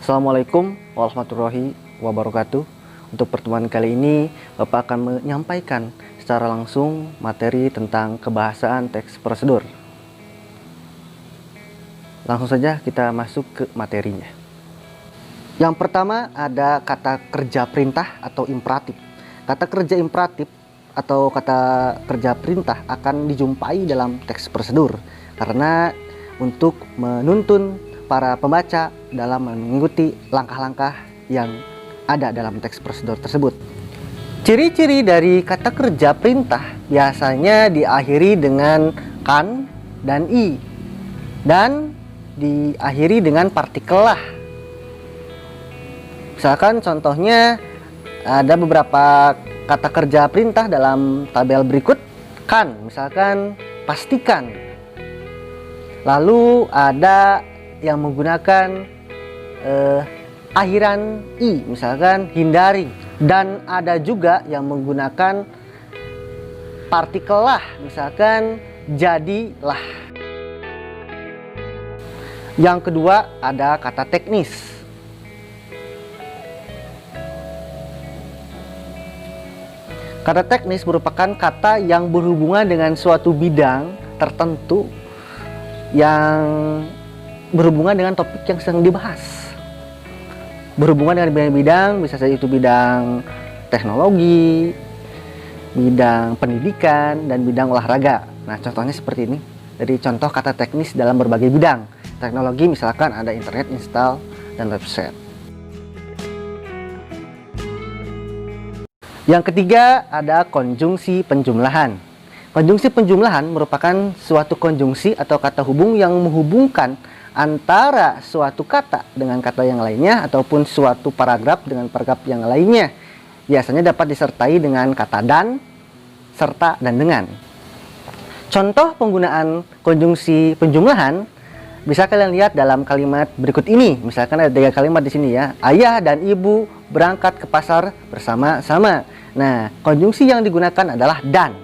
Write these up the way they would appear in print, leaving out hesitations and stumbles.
Assalamualaikum warahmatullahi wabarakatuh. Untuk pertemuan kali ini, Bapak akan menyampaikan secara langsung materi tentang kebahasaan teks prosedur. Langsung saja kita masuk ke materinya. Yang pertama ada kata kerja perintah atau imperatif. Kata kerja imperatif atau kata kerja perintah akan dijumpai dalam teks prosedur karena untuk menuntun para pembaca dalam mengikuti langkah-langkah yang ada dalam teks prosedur tersebut. Ciri-ciri dari kata kerja perintah biasanya diakhiri dengan kan dan i dan diakhiri dengan partikel lah. Misalkan contohnya ada beberapa kata kerja perintah dalam tabel berikut. Kan, misalkan pastikan. Lalu ada yang menggunakan akhiran i, misalkan hindari, dan ada juga yang menggunakan partikel lah, misalkan jadilah. Yang kedua ada kata teknis. Kata teknis merupakan kata yang berhubungan dengan suatu bidang tertentu yang berhubungan dengan topik yang sedang dibahas. Berhubungan dengan bidang-bidang, bisa saja itu bidang teknologi, bidang pendidikan, dan bidang olahraga. Nah, contohnya seperti ini. Dari contoh kata teknis dalam berbagai bidang. Teknologi misalkan ada internet, install, dan website. Yang ketiga ada konjungsi penjumlahan. Konjungsi penjumlahan merupakan suatu konjungsi atau kata hubung yang menghubungkan antara suatu kata dengan kata yang lainnya ataupun suatu paragraf dengan paragraf yang lainnya. Biasanya dapat disertai dengan kata dan, serta, dan dengan. Contoh penggunaan konjungsi penjumlahan bisa kalian lihat dalam kalimat berikut ini. Misalkan ada 3 kalimat di sini ya. Ayah dan ibu berangkat ke pasar bersama-sama. Nah, konjungsi yang digunakan adalah dan.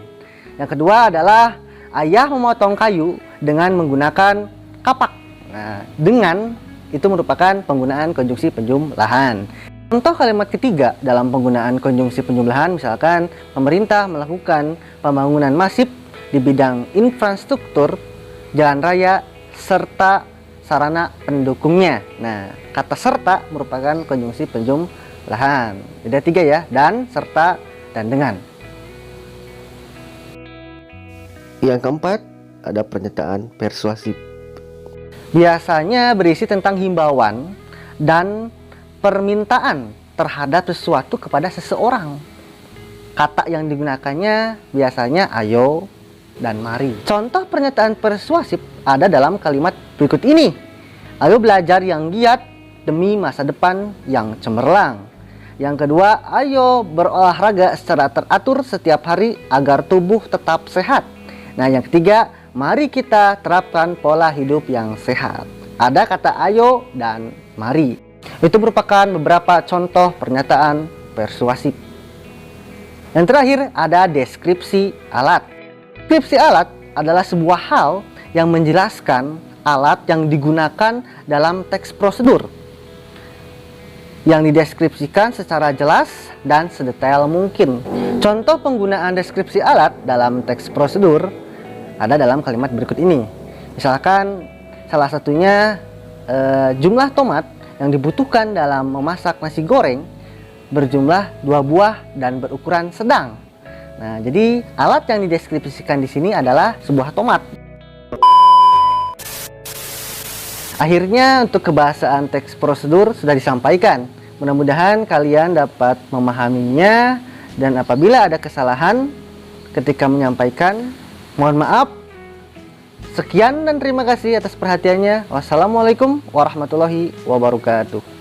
Yang kedua adalah ayah memotong kayu dengan menggunakan kapak. Nah, dengan itu merupakan penggunaan konjungsi penjumlahan. Contoh kalimat ketiga dalam penggunaan konjungsi penjumlahan, misalkan pemerintah melakukan pembangunan masif di bidang infrastruktur, jalan raya, serta sarana pendukungnya. Nah, kata serta merupakan konjungsi penjumlahan. Ada 3 ya, dan, serta, dan dengan. Yang keempat ada pernyataan persuasif. Biasanya berisi tentang himbauan dan permintaan terhadap sesuatu kepada seseorang. Kata yang digunakannya biasanya ayo dan mari. Contoh pernyataan persuasif ada dalam kalimat berikut ini. Ayo belajar yang giat demi masa depan yang cemerlang. Yang kedua, ayo berolahraga secara teratur setiap hari agar tubuh tetap sehat. Nah, yang ketiga, mari kita terapkan pola hidup yang sehat. Ada kata ayo dan mari. Itu merupakan beberapa contoh pernyataan persuasif. Yang terakhir ada deskripsi alat. Deskripsi alat adalah sebuah hal yang menjelaskan alat yang digunakan dalam teks prosedur, yang dideskripsikan secara jelas dan sedetail mungkin. Contoh penggunaan deskripsi alat dalam teks prosedur ada dalam kalimat berikut ini. Misalkan salah satunya jumlah tomat yang dibutuhkan dalam memasak nasi goreng berjumlah 2 buah dan berukuran sedang. Nah, jadi alat yang dideskripsikan di sini adalah sebuah tomat. Akhirnya untuk kebahasaan teks prosedur sudah disampaikan. Mudah-mudahan kalian dapat memahaminya, dan apabila ada kesalahan ketika menyampaikan, mohon maaf. Sekian dan terima kasih atas perhatiannya. Wassalamualaikum warahmatullahi wabarakatuh.